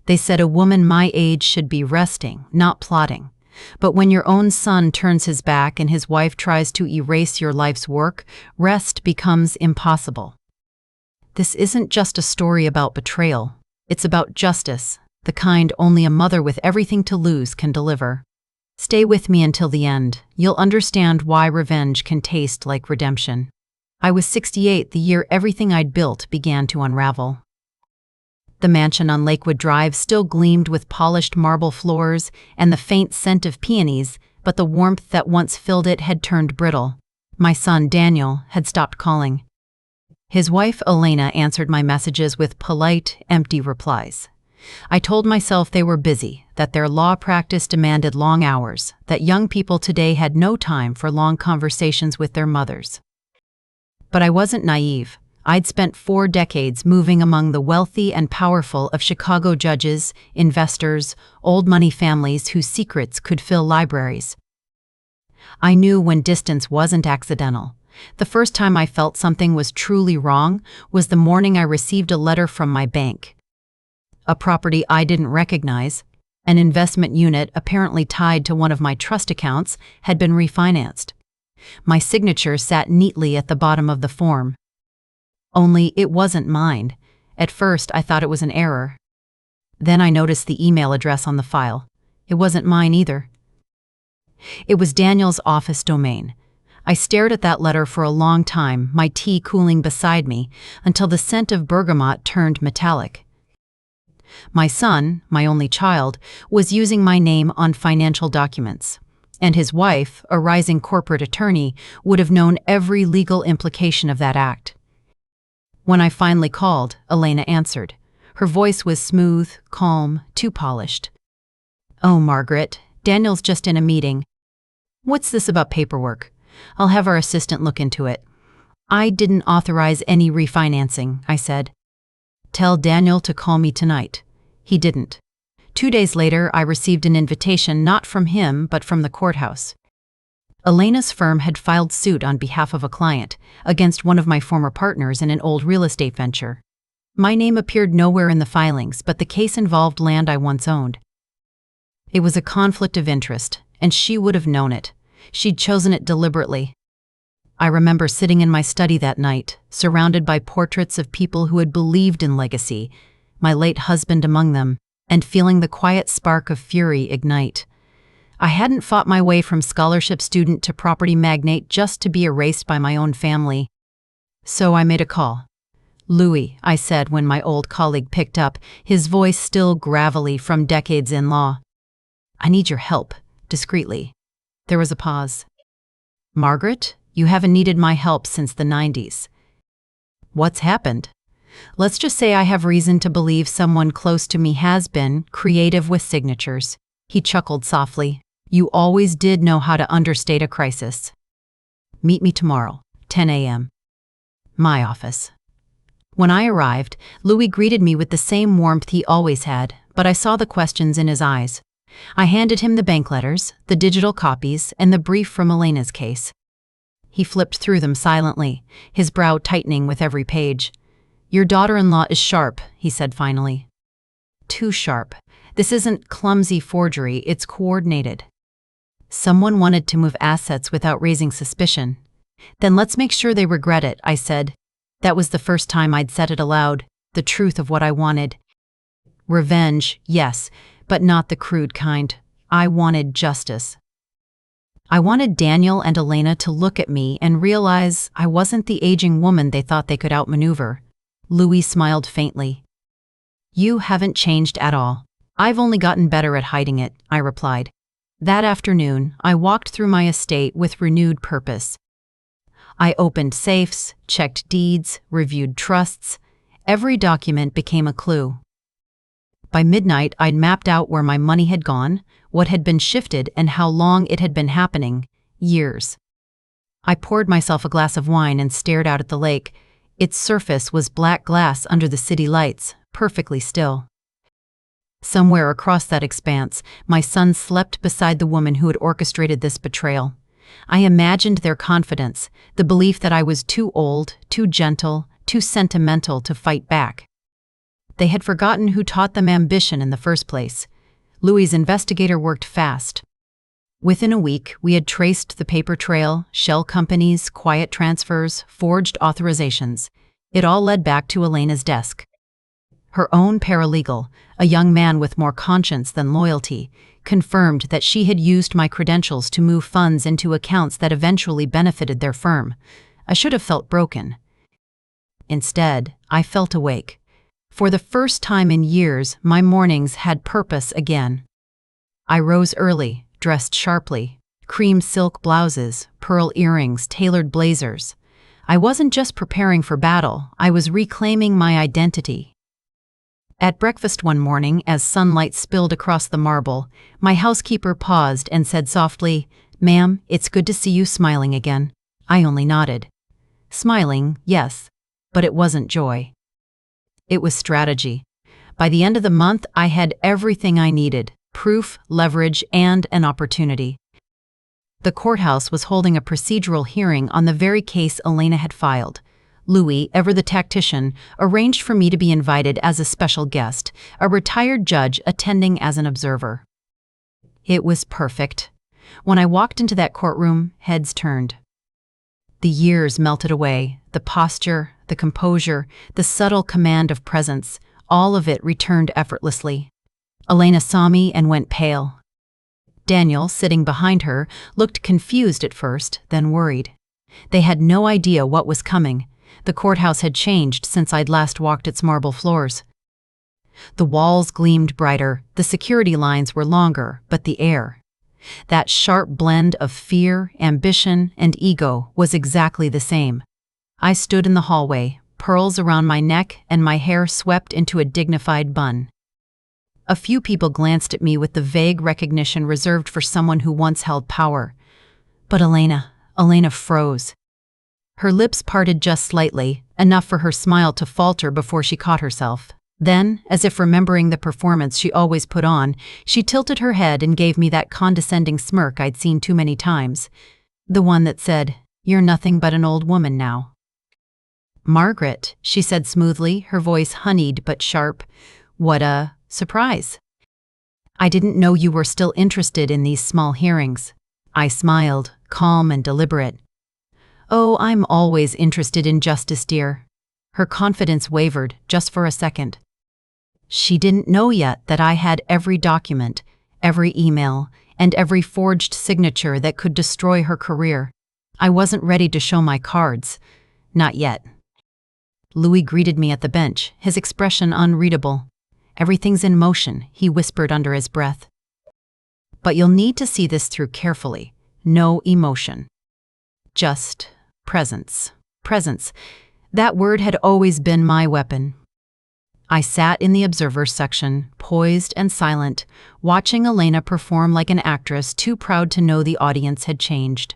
They said a woman my age should be resting, not plotting. But when your own son turns his back and his wife tries to erase your life's work, rest becomes impossible. This isn't just a story about betrayal. It's about justice, the kind only a mother with everything to lose can deliver. Stay with me until the end. You'll understand why revenge can taste like redemption. I was 68 the year everything I'd built began to unravel. The mansion on Lakewood Drive still gleamed with polished marble floors and the faint scent of peonies, but the warmth that once filled it had turned brittle. My son, Daniel, had stopped calling. His wife, Elena, answered my messages with polite, empty replies. I told myself they were busy, that their law practice demanded long hours, that young people today had no time for long conversations with their mothers. But I wasn't naive. I'd spent 4 decades moving among the wealthy and powerful of Chicago judges, investors, old money families whose secrets could fill libraries. I knew when distance wasn't accidental. The first time I felt something was truly wrong was the morning I received a letter from my bank. A property I didn't recognize, an investment unit apparently tied to one of my trust accounts, had been refinanced. My signature sat neatly at the bottom of the form. Only it wasn't mine. At first, I thought it was an error. Then I noticed the email address on the file. It wasn't mine either. It was Daniel's office domain. I stared at that letter for a long time, my tea cooling beside me, until the scent of bergamot turned metallic. My son, my only child, was using my name on financial documents, and his wife, a rising corporate attorney, would have known every legal implication of that act. When I finally called, Elena answered. Her voice was smooth, calm, too polished. "Oh, Margaret, Daniel's just in a meeting. What's this about paperwork? I'll have our assistant look into it." "I didn't authorize any refinancing," I said. "Tell Daniel to call me tonight." He didn't. 2 days later, I received an invitation not from him, but from the courthouse. Elena's firm had filed suit on behalf of a client against one of my former partners in an old real estate venture. My name appeared nowhere in the filings, but the case involved land I once owned. It was a conflict of interest, and she would have known it. She'd chosen it deliberately. I remember sitting in my study that night, surrounded by portraits of people who had believed in legacy, my late husband among them, and feeling the quiet spark of fury ignite. I hadn't fought my way from scholarship student to property magnate just to be erased by my own family. So I made a call. "Louis," I said when my old colleague picked up, his voice still gravelly from decades in law. "I need your help," discreetly. There was a pause. "Margaret, you haven't needed my help since the 90s. What's happened?" "Let's just say I have reason to believe someone close to me has been creative with signatures." He chuckled softly. "You always did know how to understate a crisis." "Meet me tomorrow, 10 a.m. My office." When I arrived, Louis greeted me with the same warmth he always had, but I saw the questions in his eyes. I handed him the bank letters, the digital copies, and the brief from Elena's case. He flipped through them silently, his brow tightening with every page. "Your daughter-in-law is sharp," he said finally. "Too sharp. This isn't clumsy forgery, it's coordinated. Someone wanted to move assets without raising suspicion. Then let's make sure they regret it," I said. That was the first time I'd said it aloud, the truth of what I wanted. Revenge, yes, but not the crude kind. I wanted justice. I wanted Daniel and Elena to look at me and realize I wasn't the aging woman they thought they could outmaneuver. Louis smiled faintly. "You haven't changed at all. I've only gotten better at hiding it," I replied. That afternoon, I walked through my estate with renewed purpose. I opened safes, checked deeds, reviewed trusts. Every document became a clue. By midnight, I'd mapped out where my money had gone, what had been shifted, and how long it had been happening. Years. I poured myself a glass of wine and stared out at the lake. Its surface was black glass under the city lights, perfectly still. Somewhere across that expanse, my son slept beside the woman who had orchestrated this betrayal. I imagined their confidence, the belief that I was too old, too gentle, too sentimental to fight back. They had forgotten who taught them ambition in the first place. Louis's investigator worked fast. Within a week, we had traced the paper trail, shell companies, quiet transfers, forged authorizations. It all led back to Elena's desk. Her own paralegal, a young man with more conscience than loyalty, confirmed that she had used my credentials to move funds into accounts that eventually benefited their firm. I should have felt broken. Instead, I felt awake. For the first time in years, my mornings had purpose again. I rose early, dressed sharply, cream silk blouses, pearl earrings, tailored blazers. I wasn't just preparing for battle, I was reclaiming my identity. At breakfast one morning, as sunlight spilled across the marble, my housekeeper paused and said softly, "Ma'am, it's good to see you smiling again." I only nodded. Smiling, yes, but it wasn't joy. It was strategy. By the end of the month, I had everything I needed: proof, leverage, and an opportunity. The courthouse was holding a procedural hearing on the very case Elena had filed. Louis, ever the tactician, arranged for me to be invited as a special guest, a retired judge attending as an observer. It was perfect. When I walked into that courtroom, heads turned. The years melted away, the posture, the composure, the subtle command of presence, all of it returned effortlessly. Elena saw me and went pale. Daniel, sitting behind her, looked confused at first, then worried. They had no idea what was coming. The courthouse had changed since I'd last walked its marble floors. The walls gleamed brighter, the security lines were longer, but the air, that sharp blend of fear, ambition, and ego, was exactly the same. I stood in the hallway, pearls around my neck and my hair swept into a dignified bun. A few people glanced at me with the vague recognition reserved for someone who once held power. But Elena froze. Her lips parted just slightly, enough for her smile to falter before she caught herself. Then, as if remembering the performance she always put on, she tilted her head and gave me that condescending smirk I'd seen too many times. The one that said, "You're nothing but an old woman now." "Margaret," she said smoothly, her voice honeyed but sharp. "What a surprise. I didn't know you were still interested in these small hearings." I smiled, calm and deliberate. "Oh, I'm always interested in justice, dear." Her confidence wavered, just for a second. She didn't know yet that I had every document, every email, and every forged signature that could destroy her career. I wasn't ready to show my cards. Not yet. Louis greeted me at the bench, his expression unreadable. "Everything's in motion," he whispered under his breath. "But you'll need to see this through carefully. No emotion. Just presence. Presence. That word had always been my weapon." I sat in the observer's section, poised and silent, watching Elena perform like an actress too proud to know the audience had changed.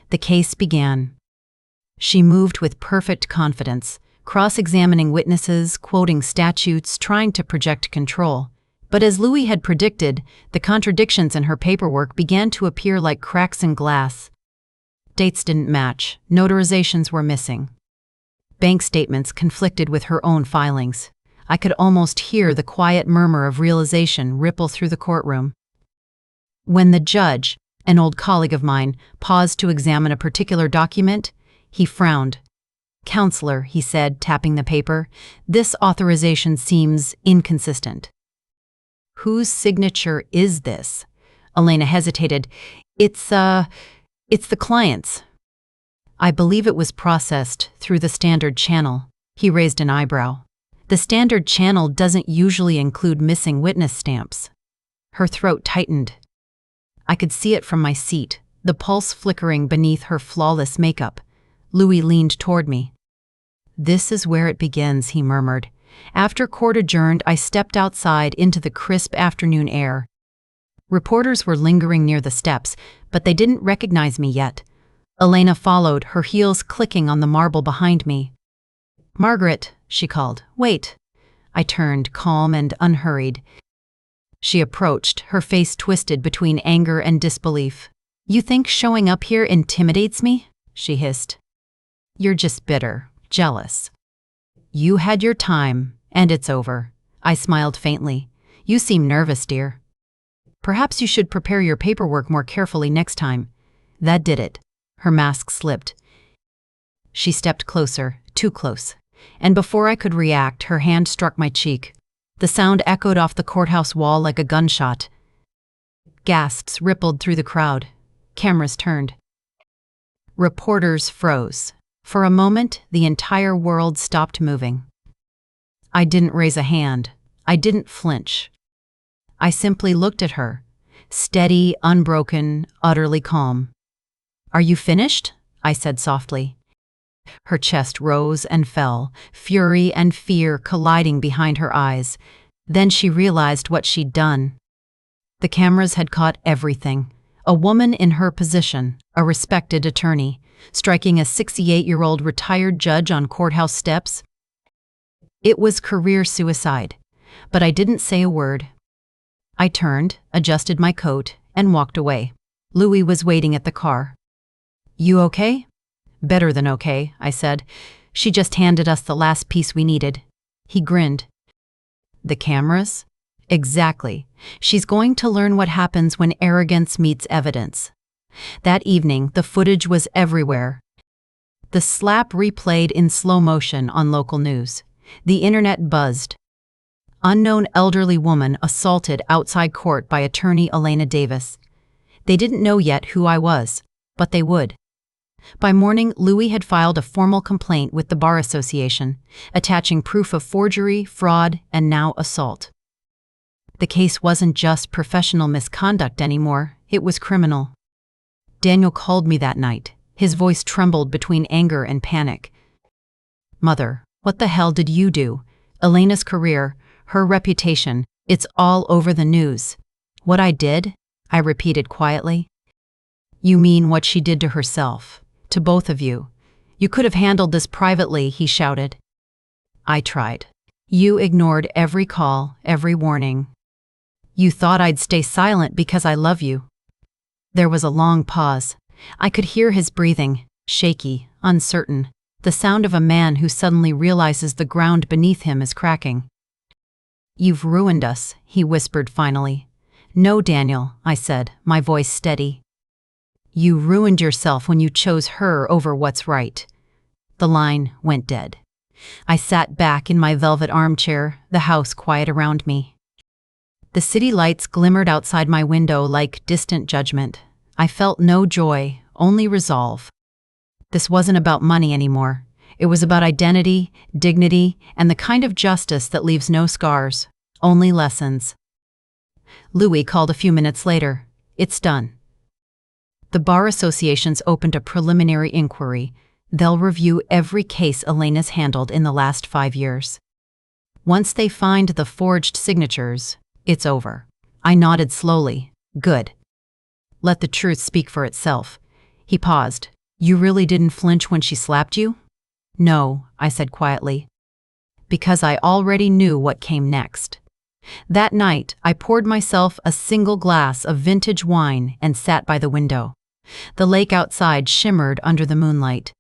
The case began. She moved with perfect confidence, cross-examining witnesses, quoting statutes, trying to project control. But as Louis had predicted, the contradictions in her paperwork began to appear like cracks in glass. Dates didn't match, notarizations were missing. Bank statements conflicted with her own filings. I could almost hear the quiet murmur of realization ripple through the courtroom. When the judge, an old colleague of mine, paused to examine a particular document, he frowned. "Counselor," he said, tapping the paper, "this authorization seems inconsistent." "Whose signature is this?" Elena hesitated. It's the client's." "I believe it was processed through the standard channel." He raised an eyebrow. "The standard channel doesn't usually include missing witness stamps." Her throat tightened. I could see it from my seat, the pulse flickering beneath her flawless makeup. Louis leaned toward me. "This is where it begins," he murmured. After court adjourned, I stepped outside into the crisp afternoon air. Reporters were lingering near the steps, but they didn't recognize me yet. Elena followed, her heels clicking on the marble behind me. "Margaret," she called. "Wait." I turned, calm and unhurried. She approached, her face twisted between anger and disbelief. "You think showing up here intimidates me?" she hissed. "You're just bitter, jealous. You had your time, and it's over. I smiled faintly. You seem nervous, dear. Perhaps you should prepare your paperwork more carefully next time. That did it. Her mask slipped. She stepped closer, too close, and before I could react, her hand struck my cheek. The sound echoed off the courthouse wall like a gunshot. Gasps rippled through the crowd. Cameras turned. Reporters froze. For a moment, the entire world stopped moving. I didn't raise a hand. I didn't flinch. I simply looked at her, steady, unbroken, utterly calm. "Are you finished?" I said softly. Her chest rose and fell, fury and fear colliding behind her eyes. Then she realized what she'd done. The cameras had caught everything. A woman in her position, a respected attorney, striking a 68-year-old retired judge on courthouse steps. It was career suicide, but I didn't say a word. I turned, adjusted my coat, and walked away. Louis was waiting at the car. "You okay?" "Better than okay," I said. "She just handed us the last piece we needed." He grinned. "The cameras?" "Exactly. She's going to learn what happens when arrogance meets evidence." That evening, the footage was everywhere. The slap replayed in slow motion on local news. The internet buzzed. Unknown elderly woman assaulted outside court by attorney Elena Davis. They didn't know yet who I was, but they would. By morning, Louis had filed a formal complaint with the Bar Association, attaching proof of forgery, fraud, and now assault. The case wasn't just professional misconduct anymore, it was criminal. Daniel called me that night. His voice trembled between anger and panic. "Mother, what the hell did you do? Elena's career, her reputation, it's all over the news." "What I did?" I repeated quietly. "You mean what she did to herself, to both of you. You could have handled this privately," he shouted. "I tried. You ignored every call, every warning. You thought I'd stay silent because I love you." There was a long pause. I could hear his breathing, shaky, uncertain, the sound of a man who suddenly realizes the ground beneath him is cracking. "You've ruined us," he whispered finally. "No, Daniel," I said, my voice steady. "You ruined yourself when you chose her over what's right." The line went dead. I sat back in my velvet armchair, the house quiet around me. The city lights glimmered outside my window like distant judgment. I felt no joy, only resolve. This wasn't about money anymore. It was about identity, dignity, and the kind of justice that leaves no scars, only lessons. Louis called a few minutes later. "It's done. The Bar Association's opened a preliminary inquiry. They'll review every case Elena's handled in the last 5 years. Once they find the forged signatures, it's over." I nodded slowly. "Good. Let the truth speak for itself." He paused. "You really didn't flinch when she slapped you?" "No," I said quietly. "Because I already knew what came next." That night, I poured myself a single glass of vintage wine and sat by the window. The lake outside shimmered under the moonlight.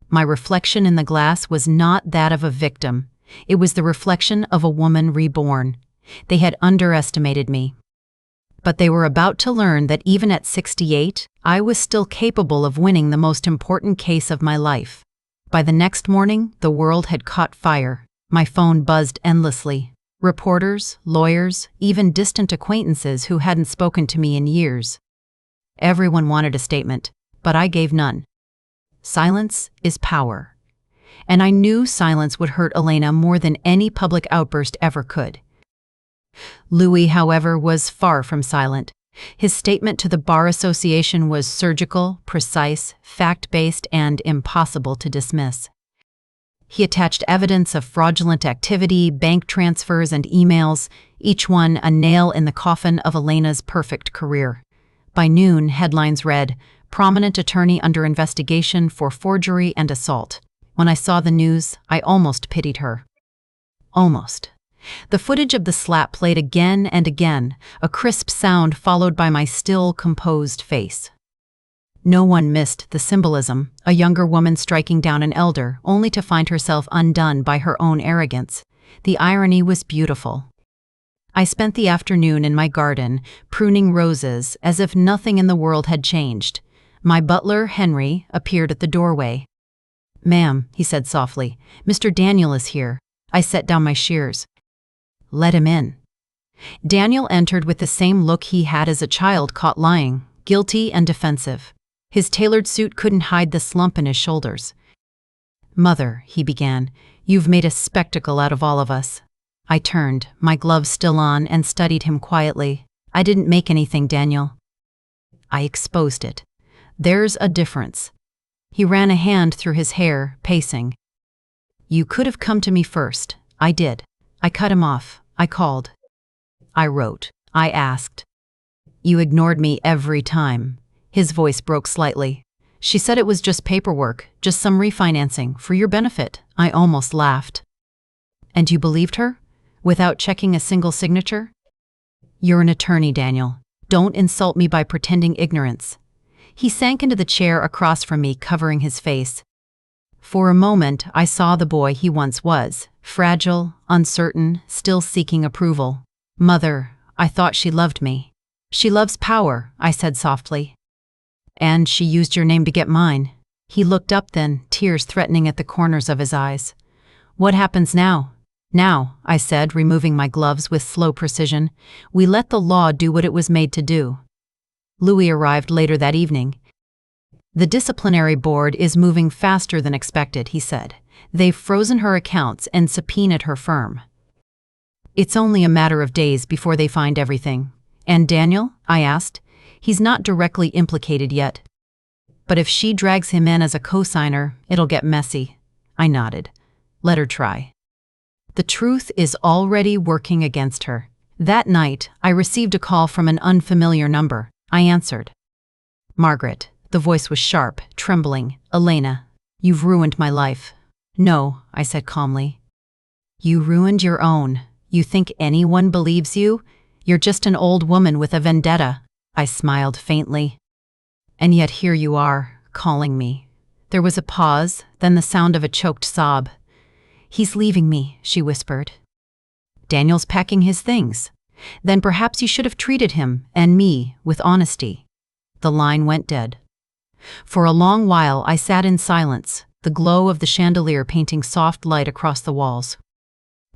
My reflection in the glass was not that of a victim. It was the reflection of a woman reborn. They had underestimated me. But they were about to learn that even at 68, I was still capable of winning the most important case of my life. By the next morning, the world had caught fire. My phone buzzed endlessly. Reporters, lawyers, even distant acquaintances who hadn't spoken to me in years. Everyone wanted a statement, but I gave none. Silence is power. And I knew silence would hurt Elena more than any public outburst ever could. Louis, however, was far from silent. His statement to the Bar Association was surgical, precise, fact-based, and impossible to dismiss. He attached evidence of fraudulent activity, bank transfers, and emails, each one a nail in the coffin of Elena's perfect career. By noon, headlines read, "Prominent attorney under investigation for forgery and assault." When I saw the news, I almost pitied her. Almost. The footage of the slap played again and again, a crisp sound followed by my still, composed face. No one missed the symbolism, a younger woman striking down an elder, only to find herself undone by her own arrogance. The irony was beautiful. I spent the afternoon in my garden, pruning roses, as if nothing in the world had changed. My butler, Henry, appeared at the doorway. "Ma'am," he said softly, "Mr. Daniel is here." I set down my shears. "Let him in." Daniel entered with the same look he had as a child caught lying, guilty and defensive. His tailored suit couldn't hide the slump in his shoulders. "Mother," he began, "you've made a spectacle out of all of us." I turned, my gloves still on, and studied him quietly. "I didn't make anything, Daniel. I exposed it. There's a difference." He ran a hand through his hair, pacing. "You could have come to me first. I did. I cut him off. I called. I wrote. I asked. You ignored me every time." His voice broke slightly. "She said it was just paperwork, just some refinancing, for your benefit." I almost laughed. "And you believed her? Without checking a single signature?" "You're an attorney, Daniel. Don't insult me by pretending ignorance." He sank into the chair across from me, covering his face. For a moment, I saw the boy he once was, fragile, uncertain, still seeking approval. "Mother, I thought she loved me." "She loves power," I said softly. "And she used your name to get mine." He looked up then, tears threatening at the corners of his eyes. "What happens now?" "Now," I said, removing my gloves with slow precision, "we let the law do what it was made to do." Louis arrived later that evening. "The disciplinary board is moving faster than expected," he said. "They've frozen her accounts and subpoenaed her firm. It's only a matter of days before they find everything." "And Daniel?" I asked. "He's not directly implicated yet. But if she drags him in as a cosigner, it'll get messy." I nodded. "Let her try." The truth is already working against her. That night, I received a call from an unfamiliar number. I answered. "Margaret." The voice was sharp, trembling. "Elena, you've ruined my life." "No," I said calmly. "You ruined your own. You think anyone believes you? You're just an old woman with a vendetta." I smiled faintly. "And yet here you are, calling me." There was a pause, then the sound of a choked sob. "He's leaving me," she whispered. "Daniel's packing his things. Then perhaps you should have treated him, and me, with honesty." The line went dead. For a long while I sat in silence, the glow of the chandelier painting soft light across the walls.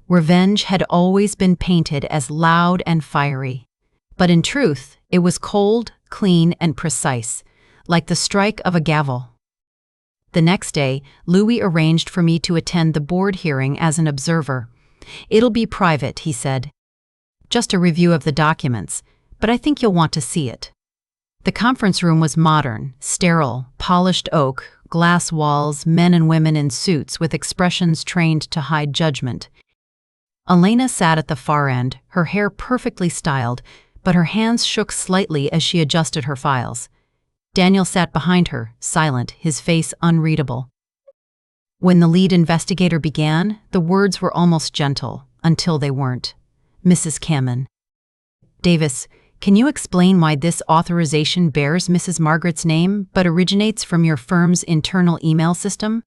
Revenge had always been painted as loud and fiery. But in truth, it was cold, clean, and precise, like the strike of a gavel. The next day, Louis arranged for me to attend the board hearing as an observer. "It'll be private," he said. "Just a review of the documents, but I think you'll want to see it." The conference room was modern, sterile, polished oak, glass walls, men and women in suits with expressions trained to hide judgment. Elena sat at the far end, her hair perfectly styled, but her hands shook slightly as she adjusted her files. Daniel sat behind her, silent, his face unreadable. When the lead investigator began, the words were almost gentle, until they weren't. "Mrs. Cameron. Davis, can you explain why this authorization bears Mrs. Margaret's name but originates from your firm's internal email system?"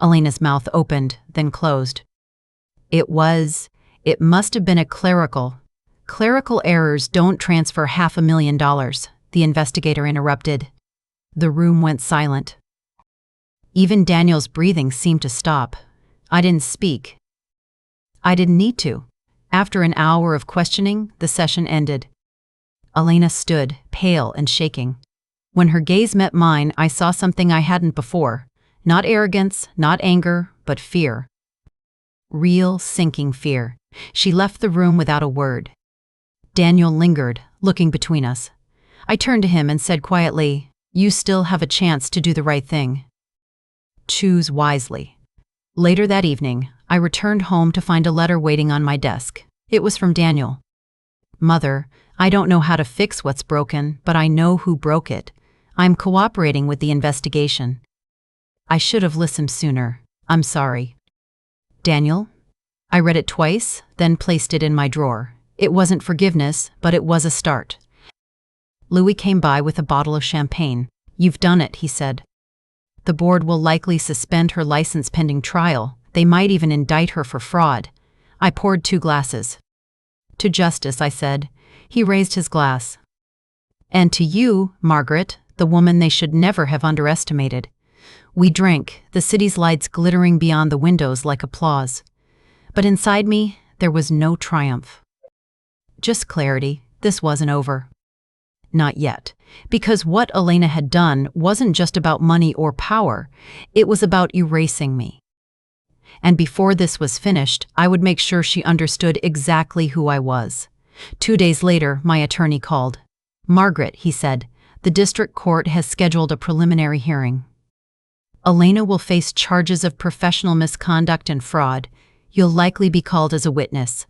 Elena's mouth opened, then closed. It must have been a clerical. Clerical errors don't transfer $500,000, the investigator interrupted. The room went silent. Even Daniel's breathing seemed to stop. I didn't speak. I didn't need to. After an hour of questioning, the session ended. Elena stood, pale and shaking. When her gaze met mine, I saw something I hadn't before. Not arrogance, not anger, but fear. Real, sinking fear. She left the room without a word. Daniel lingered, looking between us. I turned to him and said quietly, "You still have a chance to do the right thing. Choose wisely." Later that evening, I returned home to find a letter waiting on my desk. It was from Daniel. "Mother, I don't know how to fix what's broken, but I know who broke it. I'm cooperating with the investigation. I should have listened sooner. I'm sorry. Daniel?" I read it twice, then placed it in my drawer. It wasn't forgiveness, but it was a start. Louis came by with a bottle of champagne. "You've done it," he said. "The board will likely suspend her license pending trial. They might even indict her for fraud." I poured 2 glasses. To Justice, I said. He raised his glass. And to you, Margaret, the woman they should never have underestimated. We drank, the city's lights glittering beyond the windows like applause. But inside me, there was no triumph. Just clarity, this wasn't over. Not yet, because what Elena had done wasn't just about money or power, it was about erasing me. And before this was finished, I would make sure she understood exactly who I was. 2 days later, my attorney called. Margaret, he said, the district court has scheduled a preliminary hearing. Elena will face charges of professional misconduct and fraud. You'll likely be called as a witness.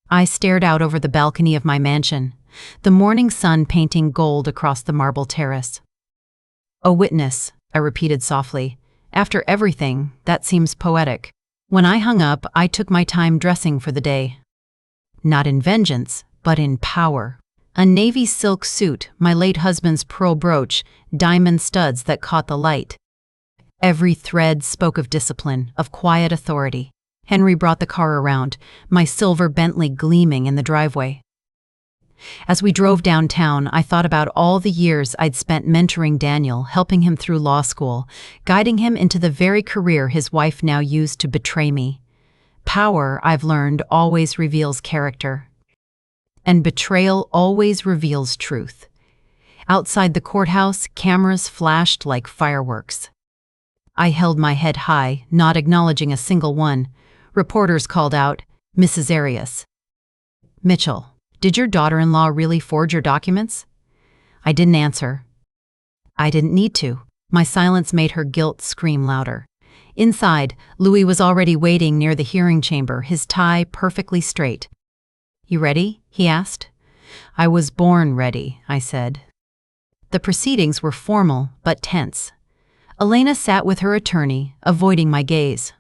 I stared out over the balcony of my mansion, the morning sun painting gold across the marble terrace. A witness, I repeated softly. After everything, that seems poetic. When I hung up, I took my time dressing for the day. Not in vengeance, but in power. A navy silk suit, my late husband's pearl brooch, diamond studs that caught the light. Every thread spoke of discipline, of quiet authority. Henry brought the car around, my silver Bentley gleaming in the driveway. As we drove downtown, I thought about all the years I'd spent mentoring Daniel, helping him through law school, guiding him into the very career his wife now used to betray me. Power, I've learned, always reveals character. And betrayal always reveals truth. Outside the courthouse, cameras flashed like fireworks. I held my head high, not acknowledging a single one. Reporters called out, Mrs. Arias. Mitchell, did your daughter-in-law really forge your documents? I didn't answer. I didn't need to. My silence made her guilt scream louder. Inside, Louis was already waiting near the hearing chamber, his tie perfectly straight. You ready? He asked. I was born ready, I said. The proceedings were formal but tense. Elena sat with her attorney, avoiding my gaze.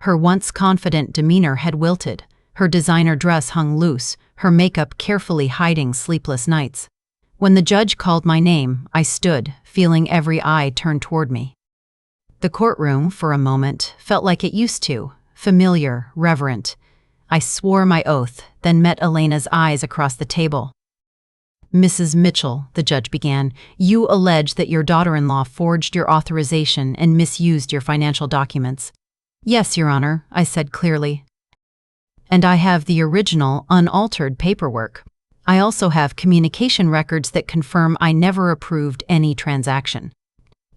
Her once confident demeanor had wilted. Her designer dress hung loose, her makeup carefully hiding sleepless nights. When the judge called my name, I stood, feeling every eye turned toward me. The courtroom, for a moment, felt like it used to, familiar, reverent. I swore my oath, then met Elena's eyes across the table. Mrs. Mitchell, the judge began, you allege that your daughter-in-law forged your authorization and misused your financial documents. Yes, Your Honor, I said clearly. And I have the original, unaltered paperwork. I also have communication records that confirm I never approved any transaction.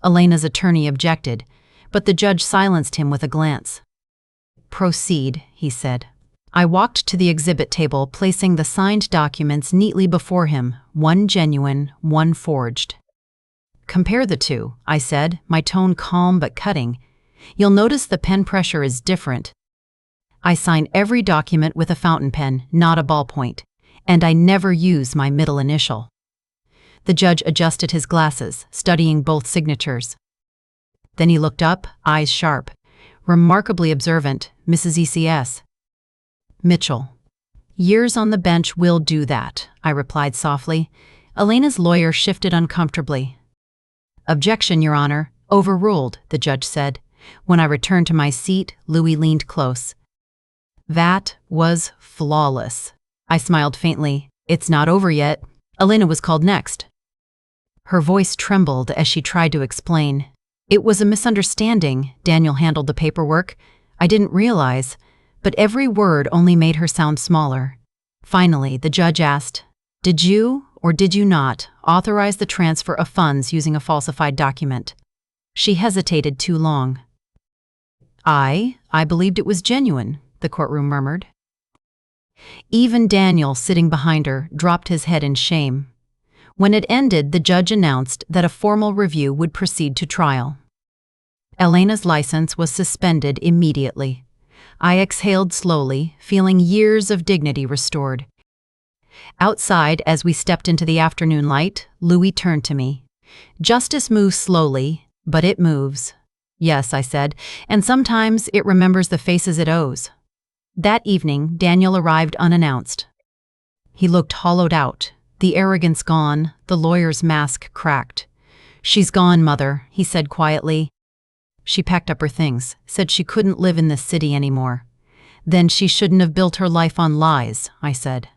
Elena's attorney objected, but the judge silenced him with a glance. Proceed, he said. I walked to the exhibit table, placing the signed documents neatly before him, one genuine, one forged. Compare the two, I said, my tone calm but cutting. You'll notice the pen pressure is different. I sign every document with a fountain pen, not a ballpoint, and I never use my middle initial. The judge adjusted his glasses, studying both signatures. Then he looked up, eyes sharp. Remarkably observant, Mrs. ECS. Mitchell. Years on the bench will do that, I replied softly. Elena's lawyer shifted uncomfortably. Objection, Your Honor. Overruled, the judge said. When I returned to my seat, Louis leaned close. That was flawless. I smiled faintly. It's not over yet. Elena was called next. Her voice trembled as she tried to explain. It was a misunderstanding. Daniel handled the paperwork. I didn't realize, but every word only made her sound smaller. Finally, the judge asked, Did you, or did you not, authorize the transfer of funds using a falsified document? She hesitated too long. I believed it was genuine, the courtroom murmured. Even Daniel, sitting behind her, dropped his head in shame. When it ended, the judge announced that a formal review would proceed to trial. Elena's license was suspended immediately. I exhaled slowly, feeling years of dignity restored. Outside, as we stepped into the afternoon light, Louis turned to me. Justice moves slowly, but it moves. Yes, I said, and sometimes it remembers the faces it owes. That evening, Daniel arrived unannounced. He looked hollowed out, the arrogance gone, the lawyer's mask cracked. She's gone, Mother, he said quietly. She packed up her things, said she couldn't live in this city anymore. Then she shouldn't have built her life on lies, I said.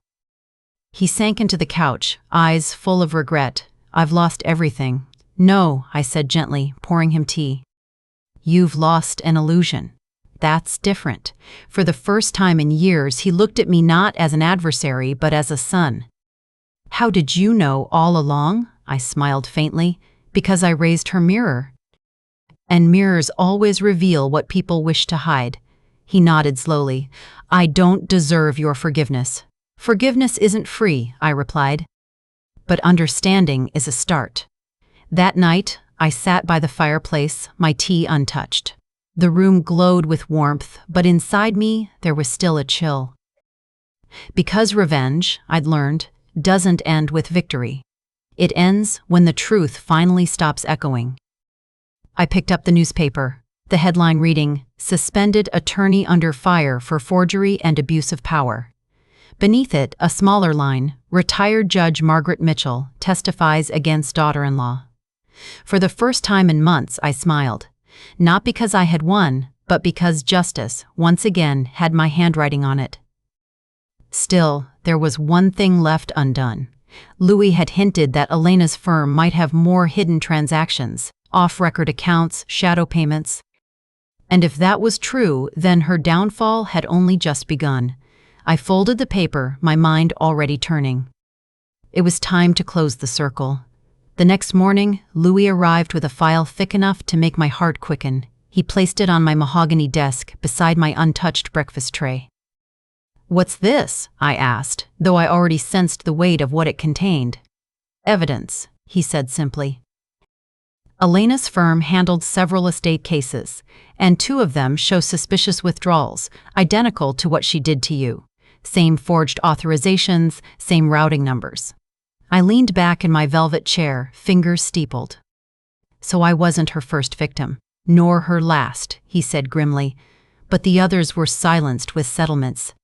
He sank into the couch, eyes full of regret. I've lost everything. No, I said gently, pouring him tea. You've lost an illusion. That's different. For the first time in years, he looked at me not as an adversary, but as a son. How did you know all along? I smiled faintly. Because I raised her mirror. And mirrors always reveal what people wish to hide. He nodded slowly. I don't deserve your forgiveness. Forgiveness isn't free, I replied. But understanding is a start. That night, I sat by the fireplace, my tea untouched. The room glowed with warmth, but inside me, there was still a chill. Because revenge, I'd learned, doesn't end with victory. It ends when the truth finally stops echoing. I picked up the newspaper, the headline reading, Suspended Attorney Under Fire for Forgery and Abuse of Power. Beneath it, a smaller line, Retired Judge Margaret Mitchell testifies against daughter-in-law. For the first time in months, I smiled. Not because I had won, but because justice, once again, had my handwriting on it. Still, there was one thing left undone. Louis had hinted that Elena's firm might have more hidden transactions, off-record accounts, shadow payments. And if that was true, then her downfall had only just begun. I folded the paper, my mind already turning. It was time to close the circle. The next morning, Louis arrived with a file thick enough to make my heart quicken. He placed it on my mahogany desk beside my untouched breakfast tray. What's this? I asked, though I already sensed the weight of what it contained. Evidence, he said simply. Elena's firm handled several estate cases, and 2 of them show suspicious withdrawals, identical to what she did to you. Same forged authorizations, same routing numbers. I leaned back in my velvet chair, fingers steepled. So I wasn't her first victim, nor her last, he said grimly, but the others were silenced with settlements.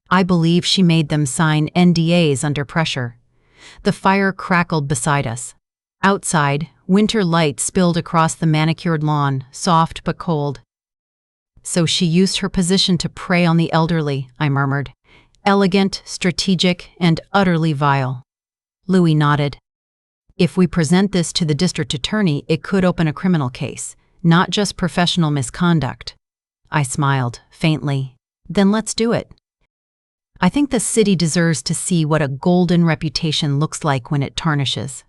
I believe she made them sign NDAs under pressure. The fire crackled beside us. Outside, winter light spilled across the manicured lawn, soft but cold. So she used her position to prey on the elderly, I murmured. Elegant, strategic, and utterly vile. Louis nodded. If we present this to the district attorney, it could open a criminal case, not just professional misconduct. I smiled, faintly. Then let's do it. I think the city deserves to see what a golden reputation looks like when it tarnishes.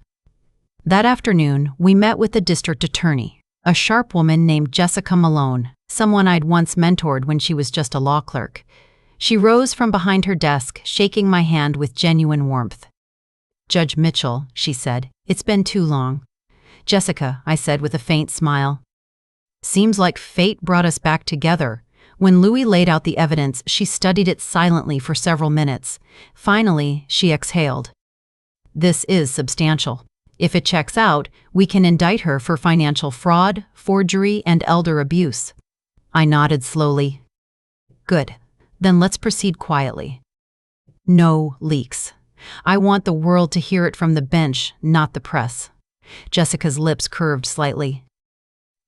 That afternoon, we met with the district attorney, a sharp woman named Jessica Malone, someone I'd once mentored when she was just a law clerk. She rose from behind her desk, shaking my hand with genuine warmth. Judge Mitchell, she said, it's been too long. Jessica, I said with a faint smile. Seems like fate brought us back together. When Louis laid out the evidence, she studied it silently for several minutes. Finally, she exhaled. This is substantial. If it checks out, we can indict her for financial fraud, forgery, and elder abuse. I nodded slowly. Good. Then let's proceed quietly. No leaks. I want the world to hear it from the bench, not the press. Jessica's lips curved slightly.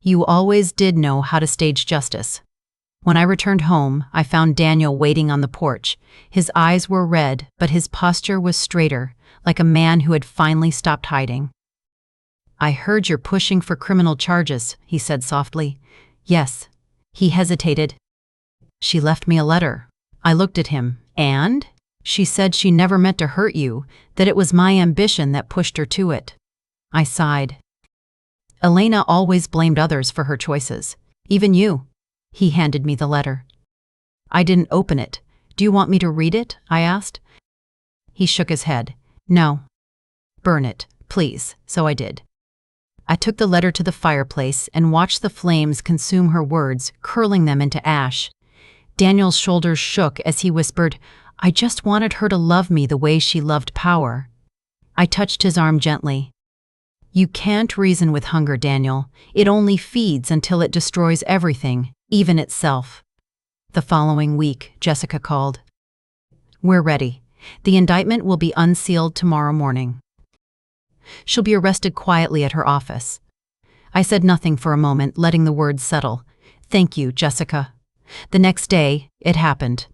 You always did know how to stage justice. When I returned home, I found Daniel waiting on the porch. His eyes were red, but his posture was straighter, like a man who had finally stopped hiding. I heard you're pushing for criminal charges, he said softly. Yes. He hesitated. She left me a letter. I looked at him. And? She said she never meant to hurt you, that it was my ambition that pushed her to it. I sighed. Elena always blamed others for her choices. Even you. He handed me the letter. I didn't open it. Do you want me to read it? I asked. He shook his head. No. Burn it, please. So I did. I took the letter to the fireplace and watched the flames consume her words, curling them into ash. Daniel's shoulders shook as he whispered, I just wanted her to love me the way she loved power. I touched his arm gently. You can't reason with hunger, Daniel. It only feeds until it destroys everything, even itself. The following week, Jessica called. We're ready. The indictment will be unsealed tomorrow morning. She'll be arrested quietly at her office. I said nothing for a moment, letting the words settle. Thank you, Jessica. The next day, it happened.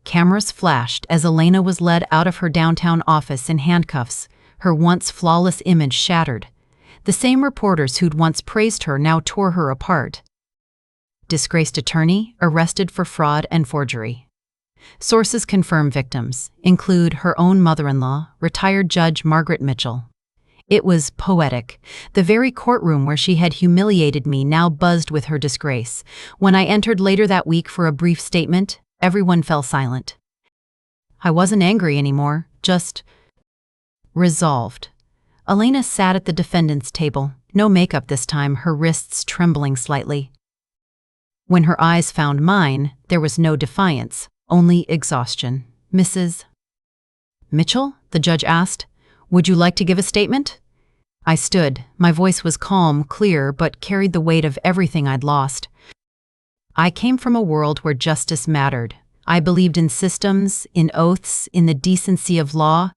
Cameras flashed as Elena was led out of her downtown office in handcuffs, her once flawless image shattered. The same reporters who'd once praised her now tore her apart. Disgraced attorney arrested for fraud and forgery. Sources confirm victims include her own mother-in-law, retired Judge Margaret Mitchell. It was poetic. The very courtroom where she had humiliated me now buzzed with her disgrace. When I entered later that week for a brief statement, everyone fell silent. I wasn't angry anymore, just resolved. Elena sat at the defendant's table, no makeup this time, her wrists trembling slightly. When her eyes found mine, there was no defiance, only exhaustion. "Mrs. Mitchell?" the judge asked. "Would you like to give a statement?" I stood. My voice was calm, clear, but carried the weight of everything I'd lost. I came from a world where justice mattered. I believed in systems, in oaths, in the decency of law.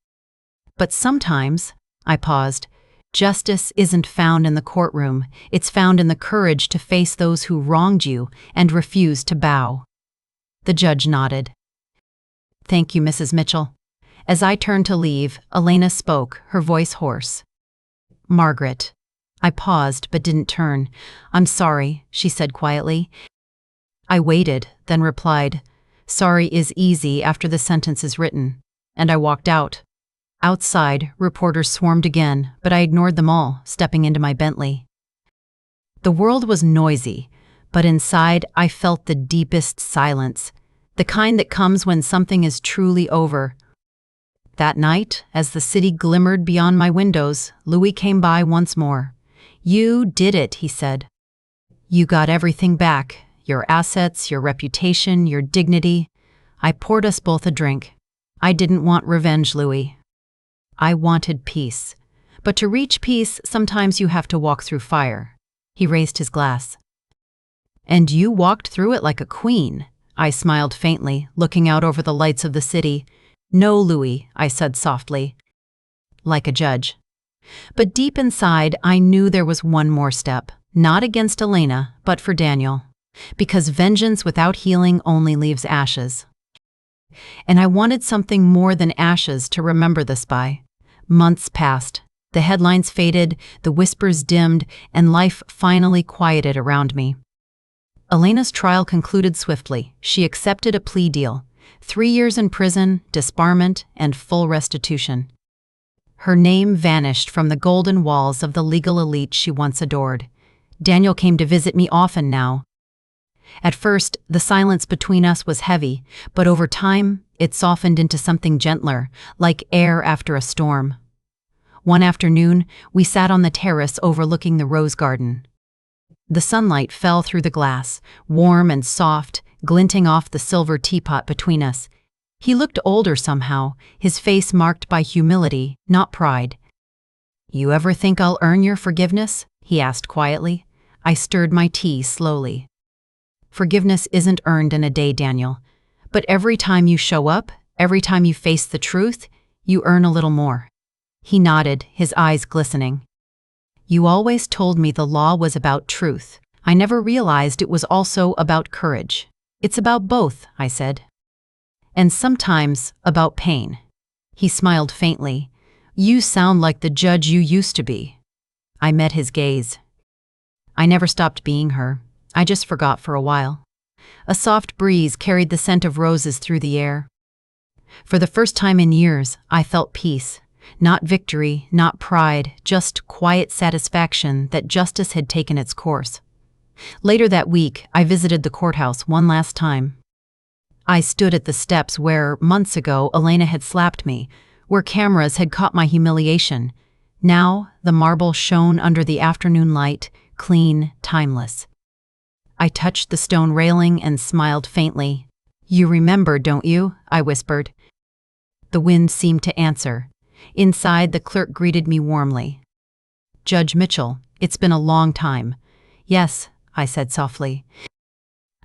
But sometimes, I paused, justice isn't found in the courtroom. It's found in the courage to face those who wronged you and refuse to bow. The judge nodded. "Thank you, Mrs. Mitchell." As I turned to leave, Elena spoke, her voice hoarse. "Margaret." I paused but didn't turn. "I'm sorry," she said quietly. I waited, then replied, "Sorry is easy after the sentence is written." And I walked out. Outside, reporters swarmed again, but I ignored them all, stepping into my Bentley. The world was noisy, but inside I felt the deepest silence, the kind that comes when something is truly over. That night, as the city glimmered beyond my windows, Louis came by once more. "You did it," he said. "You got everything back, your assets, your reputation, your dignity." I poured us both a drink. I didn't want revenge, Louis. I wanted peace. But to reach peace, sometimes you have to walk through fire. He raised his glass. "And you walked through it like a queen." I smiled faintly, looking out over the lights of the city. "No, Louis," I said softly. "Like a judge." But deep inside, I knew there was one more step, not against Elena, but for Daniel. Because vengeance without healing only leaves ashes. And I wanted something more than ashes to remember this by. Months passed. The headlines faded, the whispers dimmed, and life finally quieted around me. Elena's trial concluded swiftly. She accepted a plea deal. 3 years in prison, disbarment, and full restitution. Her name vanished from the golden walls of the legal elite she once adored. Daniel came to visit me often now. At first, the silence between us was heavy, but over time, it softened into something gentler, like air after a storm. One afternoon, we sat on the terrace overlooking the rose garden. The sunlight fell through the glass, warm and soft, glinting off the silver teapot between us. He looked older somehow, his face marked by humility, not pride. "You ever think I'll earn your forgiveness?" he asked quietly. I stirred my tea slowly. "Forgiveness isn't earned in a day, Daniel. But every time you show up, every time you face the truth, you earn a little more." He nodded, his eyes glistening. "You always told me the law was about truth. I never realized it was also about courage." "It's about both," I said. "And sometimes about pain." He smiled faintly. "You sound like the judge you used to be." I met his gaze. I never stopped being her. I just forgot for a while. A soft breeze carried the scent of roses through the air. For the first time in years, I felt peace. Not victory, not pride, just quiet satisfaction that justice had taken its course. Later that week, I visited the courthouse one last time. I stood at the steps where, months ago, Elena had slapped me, where cameras had caught my humiliation. Now, the marble shone under the afternoon light, clean, timeless. I touched the stone railing and smiled faintly. "You remember, don't you?" I whispered. The wind seemed to answer. Inside, the clerk greeted me warmly. "Judge Mitchell, it's been a long time." "Yes," I said softly.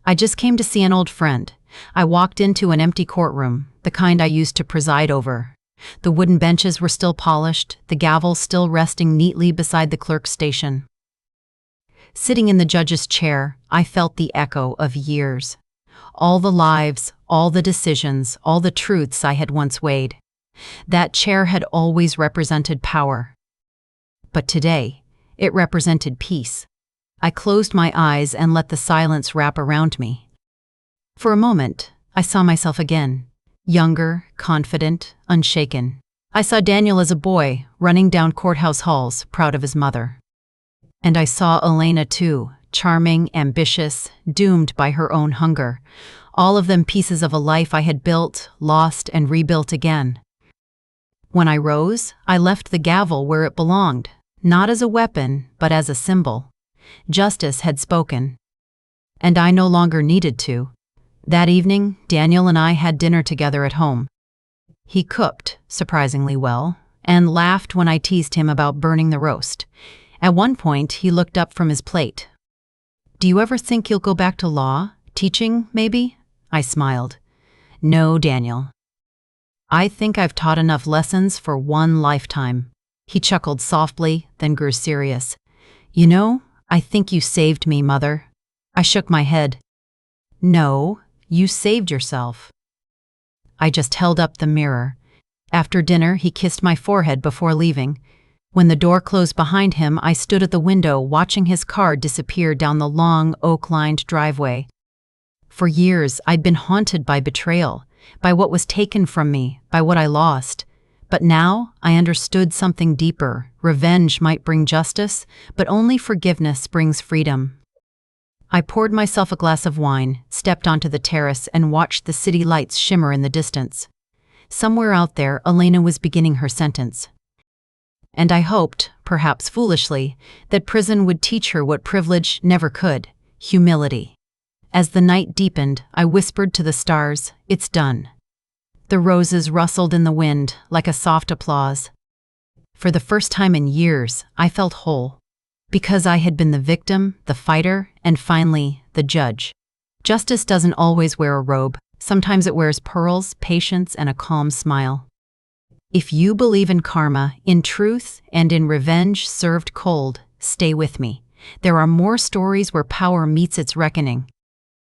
"I just came to see an old friend." I walked into an empty courtroom, the kind I used to preside over. The wooden benches were still polished, the gavel still resting neatly beside the clerk's station. Sitting in the judge's chair, I felt the echo of years. All the lives, all the decisions, all the truths I had once weighed. That chair had always represented power. But today, it represented peace. I closed my eyes and let the silence wrap around me. For a moment, I saw myself again, younger, confident, unshaken. I saw Daniel as a boy, running down courthouse halls, proud of his mother. And I saw Elena too, charming, ambitious, doomed by her own hunger. All of them pieces of a life I had built, lost, and rebuilt again. When I rose, I left the gavel where it belonged, not as a weapon, but as a symbol. Justice had spoken. And I no longer needed to. That evening, Daniel and I had dinner together at home. He cooked, surprisingly well, and laughed when I teased him about burning the roast. At one point, he looked up from his plate. "Do you ever think you'll go back to law? Teaching, maybe?" I smiled. "No, Daniel. I think I've taught enough lessons for one lifetime." He chuckled softly, then grew serious. "You know, I think you saved me, Mother." I shook my head. "No, you saved yourself." I just held up the mirror. After dinner, he kissed my forehead before leaving. When the door closed behind him, I stood at the window watching his car disappear down the long, oak-lined driveway. For years, I'd been haunted by betrayal, by what was taken from me, by what I lost. But now, I understood something deeper. Revenge might bring justice, but only forgiveness brings freedom. I poured myself a glass of wine, stepped onto the terrace, and watched the city lights shimmer in the distance. Somewhere out there, Elena was beginning her sentence. And I hoped, perhaps foolishly, that prison would teach her what privilege never could: humility. As the night deepened, I whispered to the stars, "It's done." The roses rustled in the wind, like a soft applause. For the first time in years, I felt whole. Because I had been the victim, the fighter, and finally, the judge. Justice doesn't always wear a robe. Sometimes it wears pearls, patience, and a calm smile. If you believe in karma, in truth, and in revenge served cold, stay with me. There are more stories where power meets its reckoning.